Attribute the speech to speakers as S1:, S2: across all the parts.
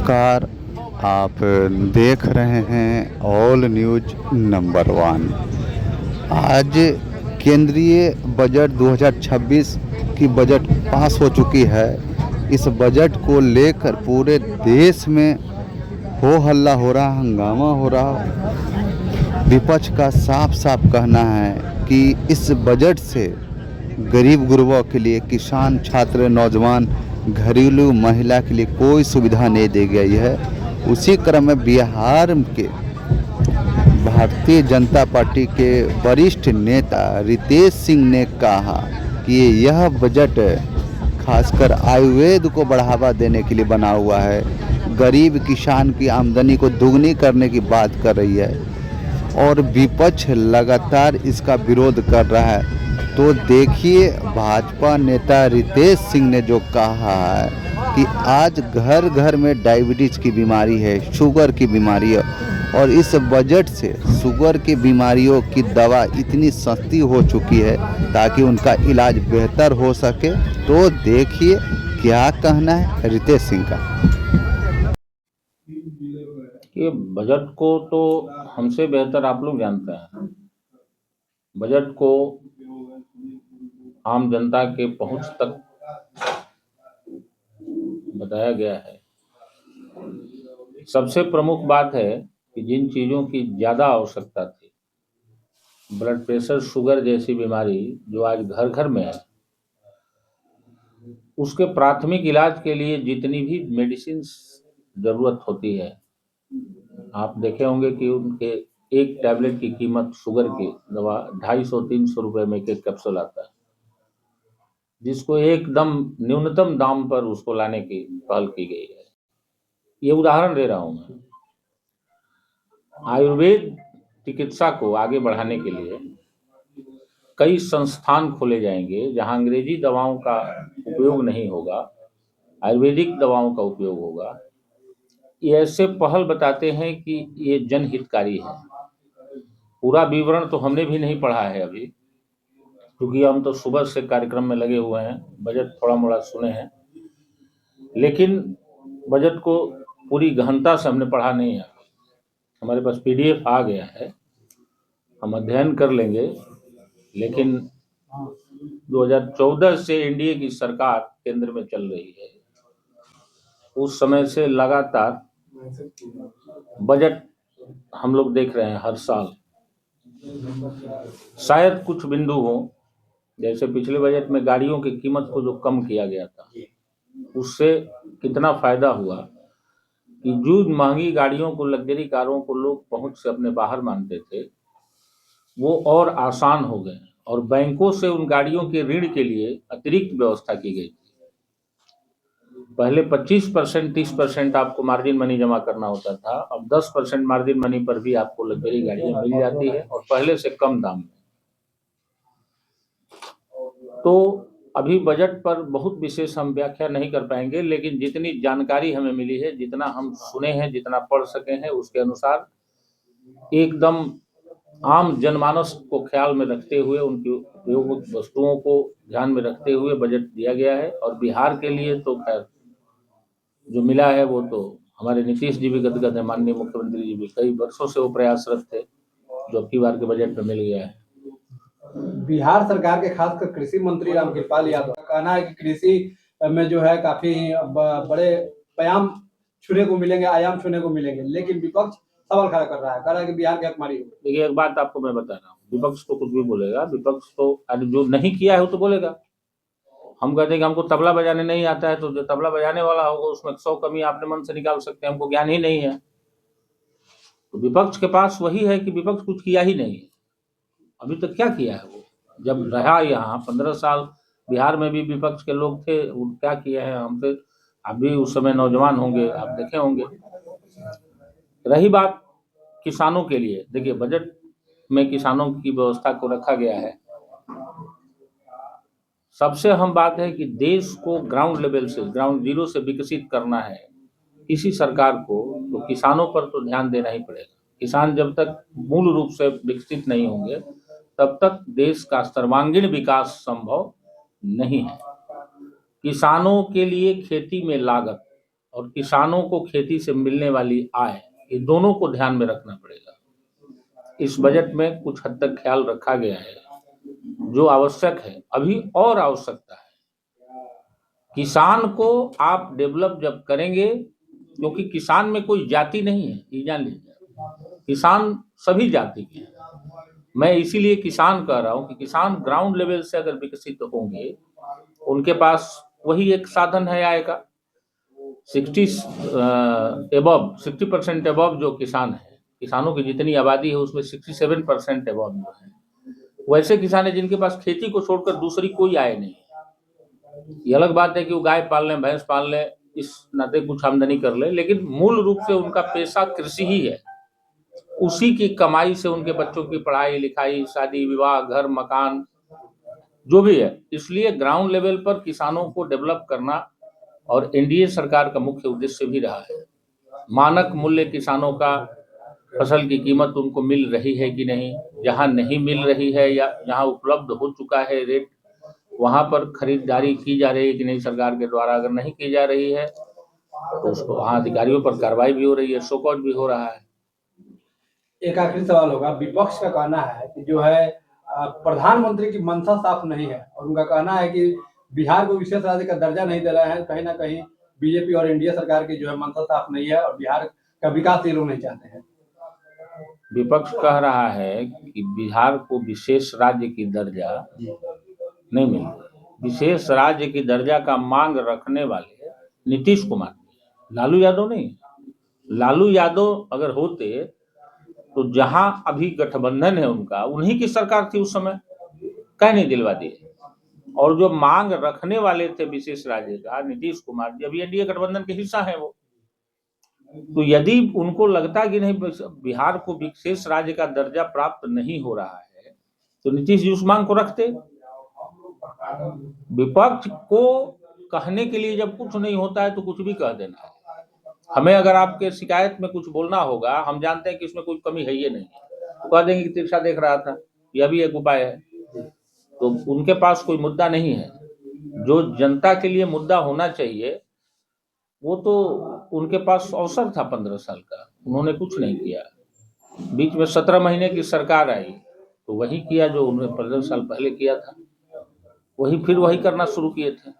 S1: नमस्कार। आप देख रहे हैं ऑल न्यूज नंबर वन। आज केंद्रीय बजट 2026 की बजट पास हो चुकी है। इस बजट को लेकर पूरे देश में हो हल्ला हो रहा, हंगामा हो रहा। विपक्ष का साफ साफ कहना है कि इस बजट से गरीब गुरबों के लिए, किसान, छात्र, नौजवान, घरेलू महिला के लिए कोई सुविधा नहीं दी गई है। उसी क्रम में बिहार के भारतीय जनता पार्टी के वरिष्ठ नेता रितेश सिंह ने कहा कि यह बजट खासकर आयुर्वेद को बढ़ावा देने के लिए बना हुआ है। गरीब किसान की आमदनी को दुगनी करने की बात कर रही है और विपक्ष लगातार इसका विरोध कर रहा है। तो देखिए, भाजपा नेता रितेश सिंह ने जो कहा है कि आज घर घर में डायबिटीज की बीमारी है, शुगर की बीमारी है, और इस बजट से शुगर की बीमारियों की दवा इतनी सस्ती हो चुकी है ताकि उनका इलाज बेहतर हो सके। तो देखिए क्या कहना है रितेश सिंह का।
S2: ये बजट को तो हमसे बेहतर आप लोग जानते हैं। बजट को आम जनता के पहुंच तक बताया गया है। सबसे प्रमुख बात है कि जिन चीज़ों की ज़्यादा आवश्यकता थी, ब्लड प्रेशर, शुगर जैसी बीमारी जो आज घर घर में है, उसके प्राथमिक इलाज के लिए जितनी भी मेडिसिन ज़रूरत होती है, आप देखे होंगे कि उनके एक टैबलेट की कीमत, शुगर की दवा 250-300 रुपये में एक कैप्सूल आता है, जिसको एकदम न्यूनतम दाम पर उसको लाने की पहल की गई है। ये उदाहरण दे रहा हूं मैं। आयुर्वेद चिकित्सा को आगे बढ़ाने के लिए कई संस्थान खोले जाएंगे जहां अंग्रेजी दवाओं का उपयोग नहीं होगा, आयुर्वेदिक दवाओं का उपयोग होगा। ये ऐसे पहल बताते हैं कि ये जनहितकारी है। पूरा विवरण तो हमने भी नहीं पढ़ा है अभी, क्योंकि हम तो सुबह से कार्यक्रम में लगे हुए हैं, बजट थोड़ा मोड़ा सुने हैं, लेकिन बजट को पूरी गहनता से हमने पढ़ा नहीं है। हमारे पास पीडीएफ आ गया है, हम अध्ययन कर लेंगे। लेकिन 2014 से एनडीए की सरकार केंद्र में चल रही है, उस समय से लगातार बजट हम लोग देख रहे हैं हर साल। शायद कुछ बिंदु हो, जैसे पिछले बजट में गाड़ियों की कीमत को जो कम किया गया था, उससे कितना फायदा हुआ कि जो महंगी गाड़ियों को, लग्जरी कारों को लोग पहुंच से अपने बाहर मानते थे, वो और आसान हो गए और बैंकों से उन गाड़ियों के ऋण के लिए अतिरिक्त व्यवस्था की गई थी। पहले 25%, 30% आपको मार्जिन मनी जमा करना होता था, अब 10% मार्जिन मनी पर भी आपको लग्जरी गाड़ियां मिल जाती है और पहले से कम दाम में। तो अभी बजट पर बहुत विशेष हम व्याख्या नहीं कर पाएंगे, लेकिन जितनी जानकारी हमें मिली है, जितना हम सुने हैं, जितना पढ़ सके हैं, उसके अनुसार एकदम आम जनमानस को ख्याल में रखते हुए, उनकी उपयोग वस्तुओं को ध्यान में रखते हुए बजट दिया गया है। और बिहार के लिए तो खैर जो मिला है वो तो हमारे नीतीश जी भी गदगद है, माननीय मुख्यमंत्री जी भी कई वर्षों से वो प्रयासरत थे, जो अब की बार के बजट में मिल गया है।
S3: बिहार सरकार के खासकर कृषि मंत्री रामकृपाल यादव का कहना है कि कृषि में जो है काफी बड़े आयाम छूने को मिलेंगे, लेकिन विपक्ष सवाल खड़ा कर रहा है, कह रहा है कि बिहार की हकमारी।
S2: देखिए, एक बात आपको मैं बता रहा हूँ, विपक्ष तो कुछ भी बोलेगा, विपक्ष तो जो नहीं किया है वो तो बोलेगा। हम कहते हैं कि हमको तबला बजाने नहीं आता है, तो जो तबला बजाने वाला होगा उसमें 100 कमी आपने मन से निकाल सकते हैं, हमको ज्ञान ही नहीं है। तो विपक्ष के पास वही है कि विपक्ष कुछ किया ही नहीं है। अभी तक क्या किया है वो? जब रहा यहाँ 15 साल बिहार में भी विपक्ष के लोग थे, वो क्या किया है हमसे? आप भी उस समय नौजवान होंगे, आप देखे होंगे। रही बात किसानों के लिए, देखिए बजट में किसानों की व्यवस्था को रखा गया है। सबसे अहम बात है कि देश को ग्राउंड लेवल से, ग्राउंड जीरो से विकसित करना है किसी सरकार को, तो किसानों पर तो ध्यान देना ही पड़ेगा। किसान जब तक मूल रूप से विकसित नहीं होंगे, तब तक देश का सर्वांगीण विकास संभव नहीं है। किसानों के लिए खेती में लागत और किसानों को खेती से मिलने वाली आय, ये दोनों को ध्यान में रखना पड़ेगा। इस बजट में कुछ हद तक ख्याल रखा गया है जो आवश्यक है, अभी और आवश्यकता है। किसान को आप डेवलप जब करेंगे, क्योंकि किसान में कोई जाति नहीं है, ये जान लीजिए, किसान सभी जाति के हैं। मैं इसीलिए किसान कह रहा हूं कि किसान ग्राउंड लेवल से अगर विकसित होंगे, उनके पास वही एक साधन है आय का। 60% एबव जो किसान है, किसानों की जितनी आबादी है उसमें 67% एबव जो है वैसे किसान है जिनके पास खेती को छोड़कर दूसरी कोई आय नहीं है। ये अलग बात है कि वो गाय पाल लें, भैंस पाल लें, इस नाते कुछ आमदनी कर ले, लेकिन मूल रूप से उनका पेशा कृषि ही है। उसी की कमाई से उनके बच्चों की पढ़ाई लिखाई, शादी विवाह, घर मकान जो भी है। इसलिए ग्राउंड लेवल पर किसानों को डेवलप करना और एनडीए सरकार का मुख्य उद्देश्य भी रहा है। मानक मूल्य किसानों का, फसल की कीमत उनको मिल रही है कि नहीं, जहां नहीं मिल रही है या जहां उपलब्ध हो चुका है रेट, वहां पर खरीदारी की जा रही है कि नहीं सरकार के द्वारा। अगर नहीं की जा रही है तो उसको वहां अधिकारियों पर कार्रवाई भी हो रही है, शोकआउट भी हो रहा है।
S3: एक आखिरी सवाल होगा, विपक्ष का कहना है कि जो है प्रधानमंत्री की मंशा साफ नहीं है और उनका कहना है कि बिहार को विशेष राज्य का दर्जा नहीं दे रहे हैं। कहीं ना कहीं बीजेपी और एनडीए सरकार की जो है मंशा साफ नहीं है और बिहार का विकास ये लोग नहीं चाहते हैं।
S2: विपक्ष कह रहा है कि बिहार को विशेष राज्य की दर्जा नहीं मिली। विशेष राज्य की दर्जा का मांग रखने वाले नीतीश कुमार, लालू यादव नहीं। लालू यादव अगर होते तो जहां अभी गठबंधन है उनका, उन्हीं की सरकार थी उस समय, कह नहीं दिलवा दिए। और जो मांग रखने वाले थे विशेष राज्य का, नीतीश कुमार जी, अभी एनडीए गठबंधन के हिस्सा है वो। तो यदि उनको लगता कि नहीं बिहार को विशेष राज्य का दर्जा प्राप्त नहीं हो रहा है, तो नीतीश जी उस मांग को रखते। विपक्ष को कहने के लिए जब कुछ नहीं होता है तो कुछ भी कह देना है। हमें अगर आपके शिकायत में कुछ बोलना होगा, हम जानते हैं कि इसमें कोई कमी है ही नहीं, तो कह देंगे कि तिरछा देख रहा था, यह भी एक उपाय है। तो उनके पास कोई मुद्दा नहीं है। जो जनता के लिए मुद्दा होना चाहिए वो तो उनके पास अवसर था 15 साल का, उन्होंने कुछ नहीं किया। बीच में 17 महीने की सरकार आई तो वही किया जो उन्होंने 15 साल पहले किया था, वही करना शुरू किए थे।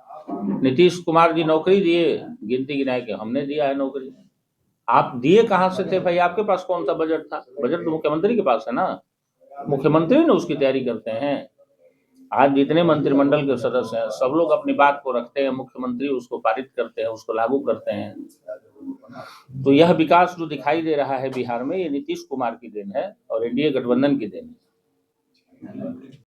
S2: नीतीश कुमार जी नौकरी दिए, गिनती गिनाए के हमने दिया है नौकरी। आप दिए कहाँ से थे भाई? आपके पास कौन सा बजट था? बजट तो मुख्यमंत्री के पास है ना, मुख्यमंत्री ने उसकी तैयारी करते हैं। आज जितने मंत्रिमंडल के सदस्य हैं सब लोग अपनी बात को रखते हैं, मुख्यमंत्री उसको पारित करते हैं, उसको लागू करते हैं। तो यह विकास जो दिखाई दे रहा है बिहार में, ये नीतीश कुमार की देन है और एनडीए गठबंधन की देन है।